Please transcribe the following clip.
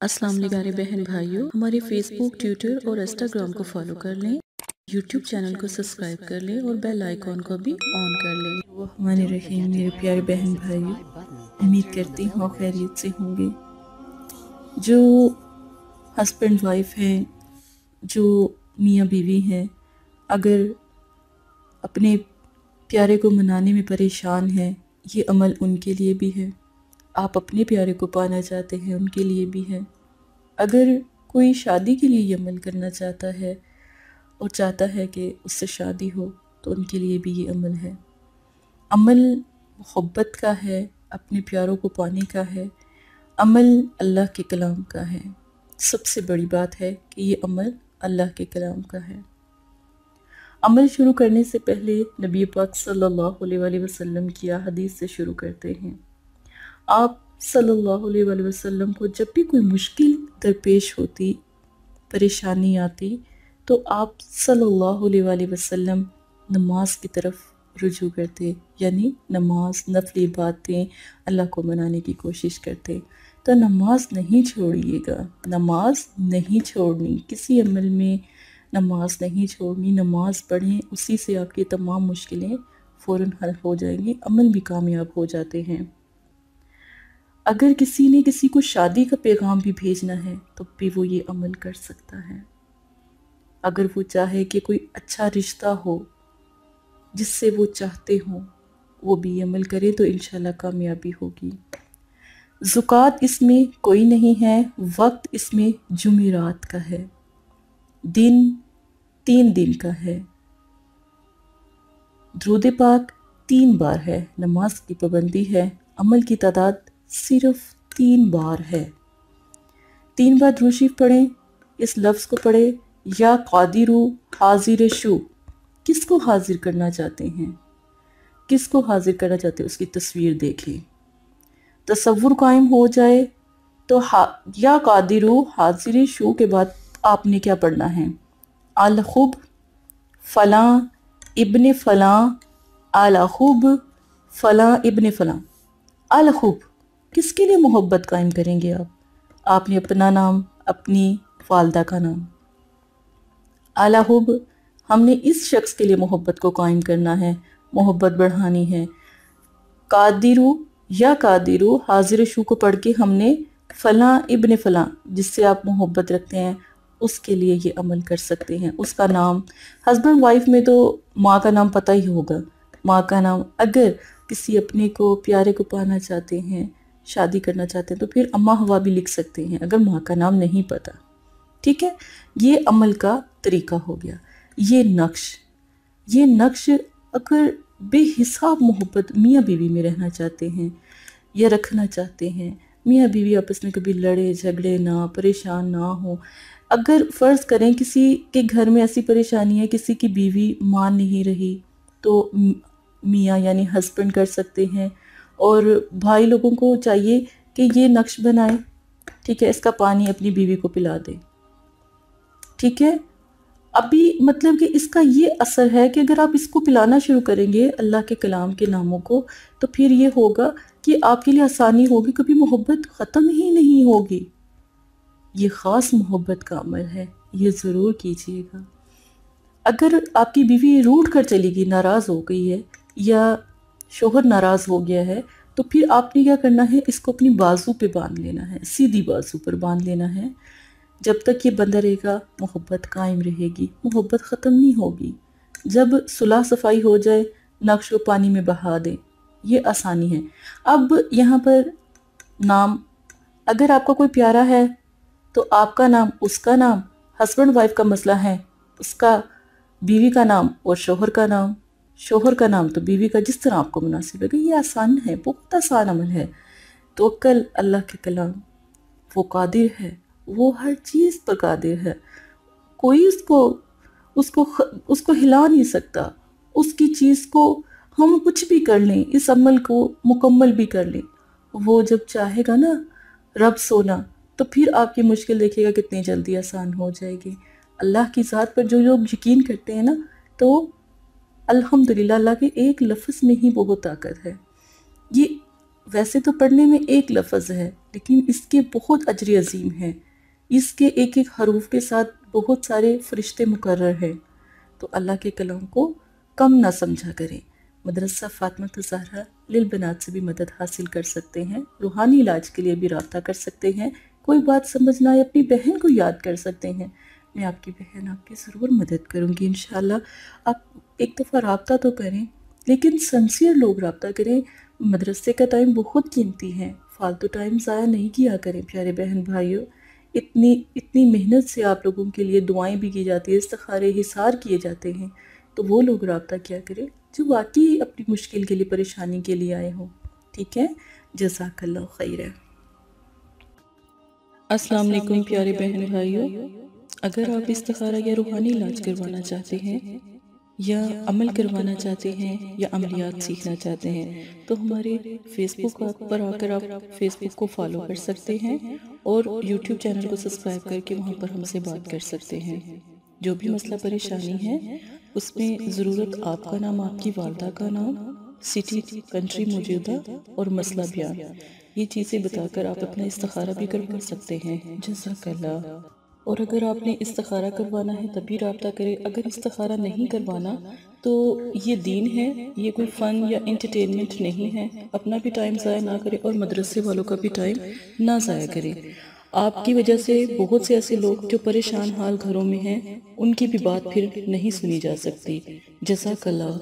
अस्सलाम वालेकुम प्यारे बहन भाइयों, हमारे फेसबुक, ट्विटर और इंस्टाग्राम को फॉलो कर लें, यूट्यूब चैनल को सब्सक्राइब कर लें और बेल आइकॉन को भी ऑन कर लें। रहमान रहीम। मेरे प्यारे बहन भाइयों, उम्मीद करती हूँ खैरियत से होंगे। जो हस्बैंड वाइफ हैं, जो मियाँ बीवी हैं, अगर अपने प्यारे को मनाने में परेशान हैं, ये अमल उनके लिए भी है। आप अपने प्यारे को पाना चाहते हैं, उनके लिए भी है। अगर कोई शादी के लिए ये अमल करना चाहता है और चाहता है कि उससे शादी हो, तो उनके लिए भी ये अमल है। अमल मोहब्बत का है, अपने प्यारों को पाने का है। अमल अल्लाह के कलाम का है। सबसे बड़ी बात है कि ये अमल अल्लाह के कलाम का है। अमल शुरू करने से पहले नबी पाक सल्लल्लाहु अलैहि वसल्लम की हदीस से शुरू करते हैं। आप सल्लल्लाहु अलैहि वसल्लम को जब भी कोई मुश्किल दरपेश होती, परेशानी आती, तो आप सल्लल्लाहु अलैहि वसल्लम नमाज की तरफ रुजू करते, यानी नमाज, नफली बातें, अल्लाह को मनाने की कोशिश करते। तो नमाज नहीं छोड़िएगा, नमाज नहीं छोड़नी, किसी अमल में नमाज नहीं छोड़नी। नमाज पढ़ें, उसी से आपकी तमाम मुश्किलें फ़ौरन हल हो जाएंगी, अमल भी कामयाब हो जाते हैं। अगर किसी ने किसी को शादी का पैगाम भी भेजना है तो भी वो ये अमल कर सकता है। अगर वो चाहे कि कोई अच्छा रिश्ता हो जिससे वो चाहते हो, वो भी ये अमल करे तो इंशाल्लाह कामयाबी होगी। ज़ुकात इसमें कोई नहीं है, वक्त इसमें जुमेरात का है, दिन 3 दिन का है, दुरूद पाक 3 बार है, नमाज की पाबंदी है, अमल की तादाद सिर्फ 3 बार है। 3 बार दुरूद शरीफ पढ़ें। इस लफ्ज़ को पढ़ें, या कादिरू हाजिर शु। किसको हाजिर करना चाहते हैं, किसको हाजिर करना चाहते हैं, उसकी तस्वीर देखें, तसव्वुर कायम हो जाए। तो या कादिरू हाजिर शु के बाद आपने क्या पढ़ना है, अल खुब फलां इब्ने फलां, अल खुब फलां इब्ने फलां। अल खुब किसके लिए मोहब्बत कायम करेंगे आपने अपना नाम, अपनी वालदा का नाम। अल खुब हमने इस शख्स के लिए मोहब्बत को कायम करना है, मोहब्बत बढ़ानी है। कादिरू या कादिरू हाजिर शू को पढ़ के हमने फलां इब्ने फलां, जिससे आप मोहब्बत रखते हैं, उसके लिए ये अमल कर सकते हैं। उसका नाम, हस्बैंड वाइफ में तो माँ का नाम पता ही होगा, माँ का नाम। अगर किसी अपने को प्यारे को पाना चाहते हैं, शादी करना चाहते हैं, तो फिर अम्मा हवा भी लिख सकते हैं अगर माँ का नाम नहीं पता। ठीक है, ये अमल का तरीका हो गया। ये नक्श अगर बेहिसाब मोहब्बत मियाँ बीवी में रहना चाहते हैं या रखना चाहते हैं, मियाँ बीवी आपस में कभी लड़े झगड़े ना, परेशान ना हो। अगर फ़र्ज़ करें किसी के घर में ऐसी परेशानी है, किसी की बीवी मान नहीं रही, तो मियाँ यानी हस्बैंड कर सकते हैं, और भाई लोगों को चाहिए कि ये नक्श बनाए। ठीक है, इसका पानी अपनी बीवी को पिला दे। ठीक है, अभी मतलब कि इसका ये असर है कि अगर आप इसको पिलाना शुरू करेंगे अल्लाह के कलाम के नामों को, तो फिर ये होगा कि आपके लिए आसानी होगी, कभी मोहब्बत ख़त्म ही नहीं होगी। ये ख़ास मोहब्बत का अमल है, ये ज़रूर कीजिएगा। अगर आपकी बीवी रूठ कर चली गई, नाराज़ हो गई है, या शोहर नाराज़ हो गया है, तो फिर आपने क्या करना है, इसको अपनी बाजू पे बांध लेना है, सीधी बाजू पर बांध लेना है। जब तक ये बंधा रहेगा मोहब्बत कायम रहेगी, मोहब्बत ख़त्म नहीं होगी। जब सुलह सफाई हो जाए, नक्श को पानी में बहा दें, ये आसानी है। अब यहाँ पर नाम, अगर आपका कोई प्यारा है तो आपका नाम, उसका नाम, हस्बैंड वाइफ का मसला है, उसका बीवी का नाम और शोहर का नाम, शोहर का नाम तो बीवी का, जिस तरह आपको मुनासिब है। ये आसान है, बहुत आसान अमल है। तवक्कल अल्लाह के कलाम, वो कादिर है, वो हर चीज़ पर कादिर है, कोई उसको हिला नहीं सकता। उसकी चीज़ को हम कुछ भी कर लें, इस अमल को मुकम्मल भी कर लें, वो जब चाहेगा ना रब सोना, तो फिर आपकी मुश्किल देखिएगा कितनी जल्दी आसान हो जाएगी। अल्लाह की ज़ात पर जो लोग यकीन करते हैं ना, तो अल्हम्दुलिल्लाह, अल्लाह के एक लफ्ज़ में ही बहुत ताकत है। ये वैसे तो पढ़ने में एक लफ्ज़ है, लेकिन इसके बहुत अजर अजीम हैं। इसके एक एक हरूफ के साथ बहुत सारे फरिश्ते मुकर्रर हैं। तो अल्लाह के कलाम को कम ना समझा करें। मदरसा फातिमा ज़हरा लिल बनात से भी मदद हासिल कर सकते हैं। रूहानी इलाज के लिए भी रब्ता कर सकते हैं। कोई बात समझना है, अपनी बहन को याद कर सकते हैं। मैं आपकी बहन आपकी ज़रूर मदद करूँगी इंशाल्लाह। आप एक दफ़ा रब्ता तो करें, लेकिन सिंसियर लोग रब्ता करें। मदरसे का टाइम बहुत कीमती है, फालतू टाइम ज़ाया नहीं किया करें प्यारे बहन भाइयों। इतनी इतनी मेहनत से आप लोगों के लिए दुआएं भी की जाती है, इस्तिखारे हिसार किए जाते हैं। तो वो लोग रब्ता किया करें जो वाकई अपनी मुश्किल के लिए, परेशानी के लिए आए हों। ठीक है, जज़ाकल्लाह खैर। अस्सलाम वालेकुम प्यारे बहन भाइयों, अगर आप इस्तिखारा या रूहानी इलाज करवाना चाहते हैं या अमल करवाना चाहते हैं या अमलियात सीखना चाहते हैं तो हमारे फेसबुक पर आकर आप फेसबुक को फॉलो कर सकते हैं और यूट्यूब चैनल को सब्सक्राइब करके वहाँ पर हमसे बात कर सकते हैं। जो भी मसला परेशानी है उसमें ज़रूरत आपका नाम, आपकी वालदा का नाम, सिटी, कंट्री मौजूदा और मसला बयान, ये चीज़ें बताकर आप अपना इस्तिखारा भी करवा सकते हैं। जज़ाकल्लाह। और अगर आपने इस्तिखारा करवाना है तभी रब्ता करें। अगर इस्तिखारा नहीं करवाना तो ये दीन है, ये कोई फ़न या एंटरटेनमेंट नहीं है। अपना भी टाइम ज़ाया ना करें और मदरसे वालों का भी टाइम ना ज़ाया करें। आपकी वजह से बहुत से ऐसे लोग जो परेशान हाल घरों में हैं, उनकी भी बात फिर नहीं सुनी जा सकती। जज़ाकल्लाह।